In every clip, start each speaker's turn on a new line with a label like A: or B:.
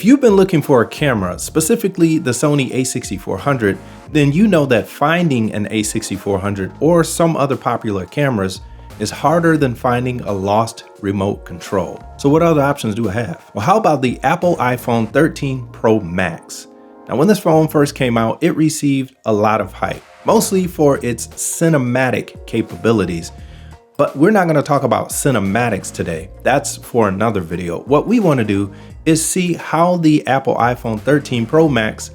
A: If you've been looking for a camera, specifically the Sony A6400, then you know that finding an A6400 or some other popular cameras is harder than finding a lost remote control. So what other options do I have? Well, how about the Apple iPhone 13 Pro Max? Now, when this phone first came out, it received a lot of hype, mostly for its cinematic capabilities. But we're not going to talk about cinematics today. That's for another video. What we want to do is see how the Apple iPhone 13 Pro Max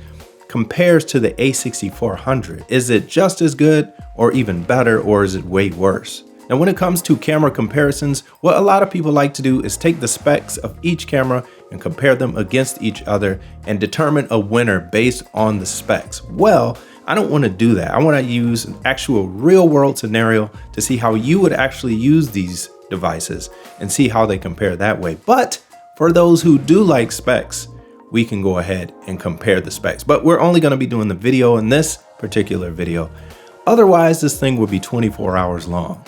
A: compares to the A6400. Is it just as good or even better, or is it way worse? Now, when it comes to camera comparisons, what a lot of people like to do is take the specs of each camera and compare them against each other and determine a winner based on the specs. Well, I don't want to do that. I want to use an actual real world scenario to see how you would actually use these devices and see how they compare that way. But for those who do like specs, we can go ahead and compare the specs. But we're only going to be doing the video in this particular video. Otherwise, this thing would be 24 hours long.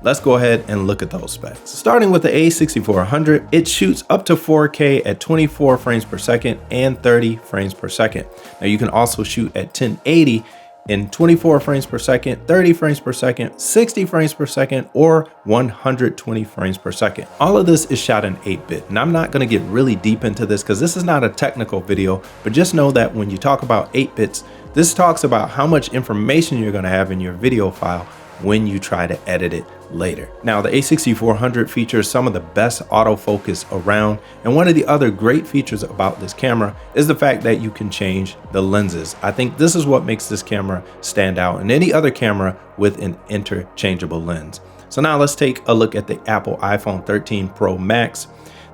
A: Let's go ahead and look at those specs. Starting with the A6400, it shoots up to 4K at 24 frames per second and 30 frames per second. Now you can also shoot at 1080 in 24 frames per second, 30 frames per second, 60 frames per second, or 120 frames per second. All of this is shot in 8-bit, and I'm not gonna get really deep into this because this is not a technical video, but just know that when you talk about 8 bits, this talks about how much information you're gonna have in your video file when you try to edit it later. Now, the A6400 features some of the best autofocus around, and one of the other great features about this camera is the fact that you can change the lenses. I think this is what makes this camera stand out than any other camera with an interchangeable lens. So now let's take a look at the Apple iPhone 13 Pro Max.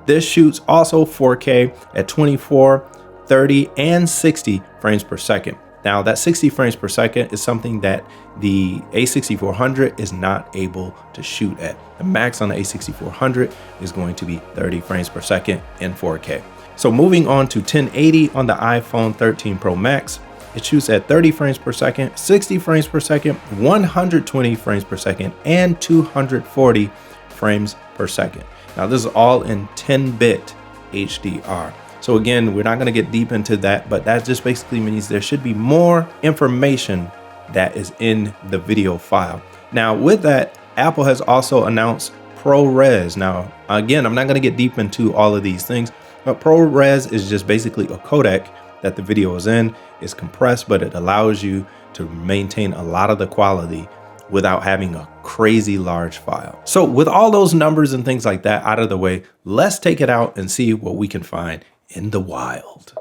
A: This shoots also 4K at 24, 30, and 60 frames per second. Now, that 60 frames per second is something that the A6400 is not able to shoot at. The max on the A6400 is going to be 30 frames per second in 4K. So moving on to 1080 on the iPhone 13 Pro Max, it shoots at 30 frames per second, 60 frames per second, 120 frames per second, and 240 frames per second. Now, this is all in 10-bit HDR. So again, we're not going to get deep into that, but that just basically means there should be more information that is in the video file. Now, with that, Apple has also announced ProRes. Now, again, I'm not going to get deep into all of these things, but ProRes is just basically a codec that the video is in. It's compressed, but it allows you to maintain a lot of the quality without having a crazy large file. So with all those numbers and things like that out of the way, let's take it out and see what we can find in the wild.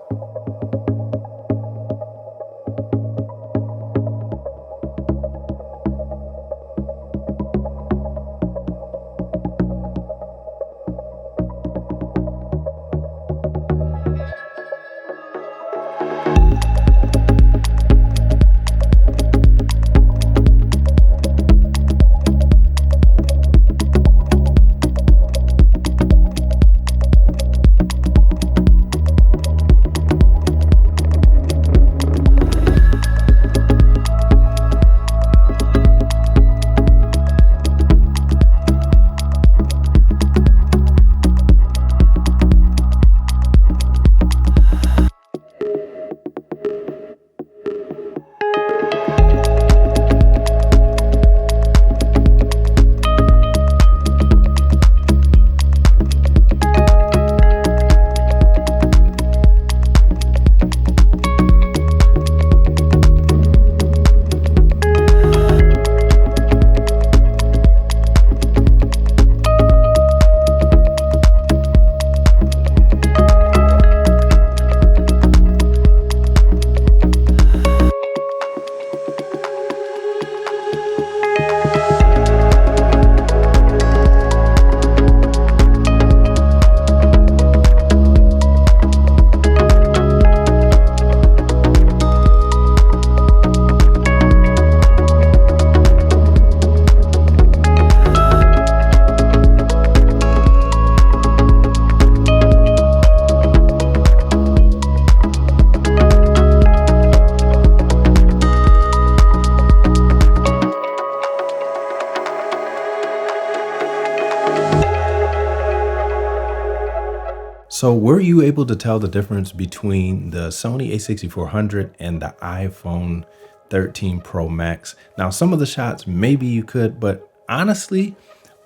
A: So were you able to tell the difference between the Sony A6400 and the iPhone 13 Pro Max? Now, some of the shots, maybe you could, but honestly,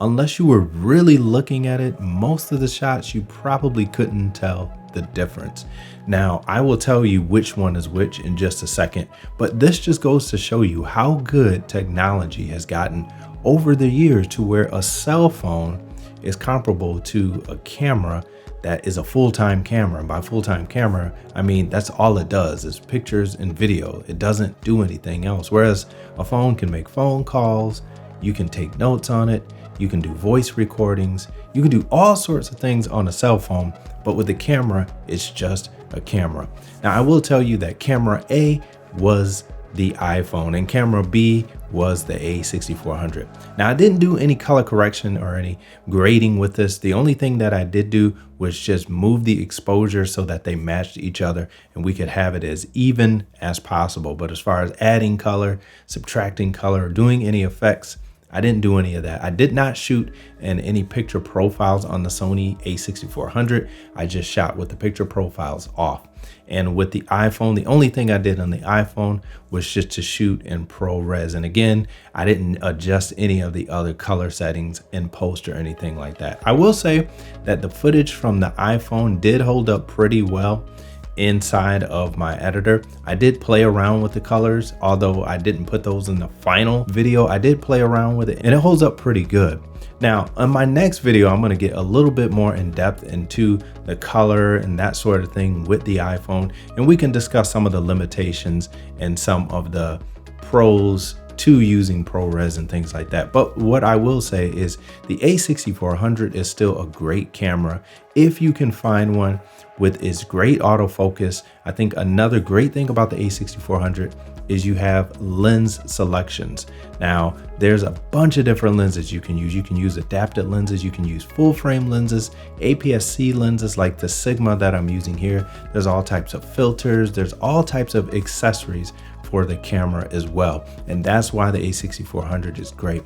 A: unless you were really looking at it, most of the shots you probably couldn't tell the difference. Now, I will tell you which one is which in just a second, but this just goes to show you how good technology has gotten over the years to where a cell phone is comparable to a camera that is a full-time camera. And by full-time camera, I mean that's all it does is pictures and video. It doesn't do anything else. Whereas a phone can make phone calls, you can take notes on it, you can do voice recordings, you can do all sorts of things on a cell phone, but with the camera, it's just a camera. Now, I will tell you that camera A was the iPhone and camera B was the A6400. Now, I didn't do any color correction or any grading with this. The only thing that I did do was just move the exposure so that they matched each other and we could have it as even as possible. But as far as adding color, subtracting color, or doing any effects, I didn't do any of that. I did not shoot in any picture profiles on the Sony A6400. I just shot with the picture profiles off. And with the iPhone, the only thing I did on the iPhone was just to shoot in ProRes. And again, I didn't adjust any of the other color settings in post or anything like that. I will say that the footage from the iPhone did hold up pretty well inside of my editor. I did play around with the colors, although I didn't put those in the final video. I did play around with it and it holds up pretty good. Now, on my next video, I'm going to get a little bit more in depth into the color and that sort of thing with the iPhone, and we can discuss some of the limitations and some of the pros to using ProRes and things like that. But what I will say is the A6400 is still a great camera if you can find one with its great autofocus. I think another great thing about the A6400 is you have lens selections. Now, there's a bunch of different lenses you can use. You can use adapted lenses, you can use full frame lenses, APS-C lenses like the Sigma that I'm using here. There's all types of filters, there's all types of accessories for the camera as well. And that's why the A6400 is great.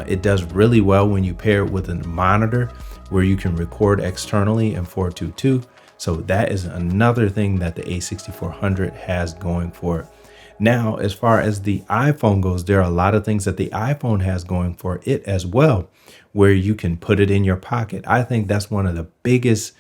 A: It does really well when you pair it with a monitor where you can record externally in 422. So that is another thing that the A6400 has going for it. Now, as far as the iPhone goes, there are a lot of things that the iPhone has going for it as well, where you can put it in your pocket. I think that's one of the biggest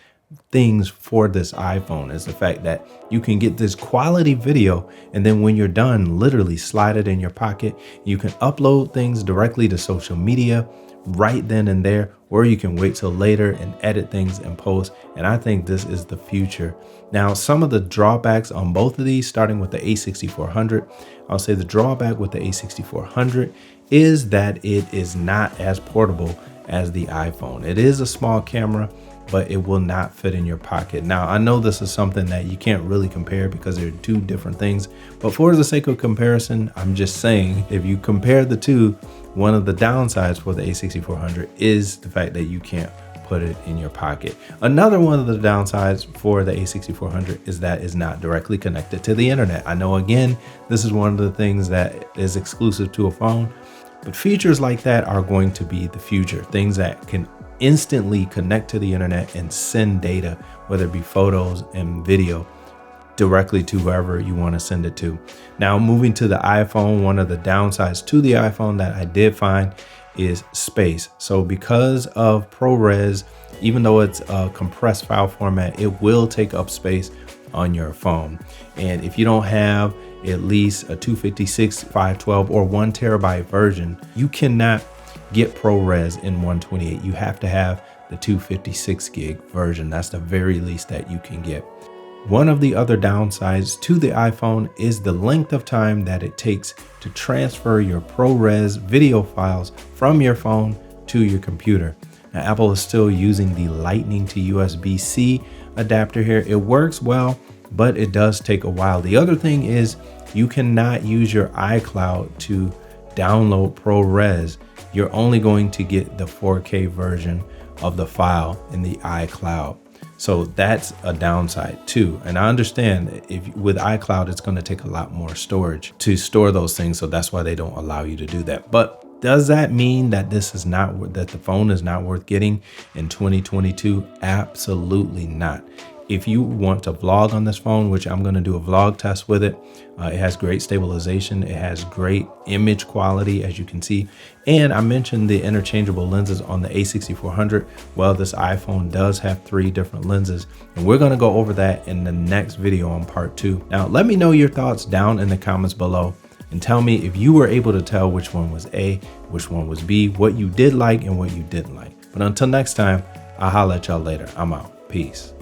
A: things for this iPhone is the fact that you can get this quality video, and then when you're done, literally slide it in your pocket. You can upload things directly to social media right then and there, or you can wait till later and edit things in post. And I think this is the future. Now, some of the drawbacks on both of these, starting with the A6400, I'll say the drawback with the A6400 is that it is not as portable as the iPhone. It is a small camera, but it will not fit in your pocket. Now, I know this is something that you can't really compare because they're two different things, but for the sake of comparison, I'm just saying, if you compare the two, one of the downsides for the A6400 is the fact that you can't put it in your pocket. Another one of the downsides for the A6400 is that it's not directly connected to the internet. I know, again, this is one of the things that is exclusive to a phone, but features like that are going to be the future. Things that can instantly connect to the internet and send data, whether it be photos and video, directly to whoever you want to send it to. Now, moving to the iPhone, one of the downsides to the iPhone that I did find is space. So because of ProRes, even though it's a compressed file format, it will take up space on your phone. And if you don't have at least a 256, 512, or 1 terabyte version, you cannot get ProRes in 128. You have to have the 256 gig version. That's the very least that you can get. One of the other downsides to the iPhone is the length of time that it takes to transfer your ProRes video files from your phone to your computer. Now, Apple is still using the Lightning to USB-C adapter here. It works well, but it does take a while. The other thing is you cannot use your iCloud to download ProRes. You're only going to get the 4K version of the file in the iCloud. So that's a downside too. And I understand if with iCloud, it's going to take a lot more storage to store those things. So that's why they don't allow you to do that. But Does that mean that this is not that the phone is not worth getting in 2022? Absolutely not. If you want to vlog on this phone, which I'm going to do a vlog test with it, it has great stabilization. It has great image quality, as you can see. And I mentioned the interchangeable lenses on the A6400. Well, this iPhone does have 3 different lenses, and we're going to go over that in the next video on part 2. Now, let me know your thoughts down in the comments below and tell me if you were able to tell which one was A, which one was B, what you did like and what you didn't like. But until next time, I'll holla at y'all later. I'm out. Peace.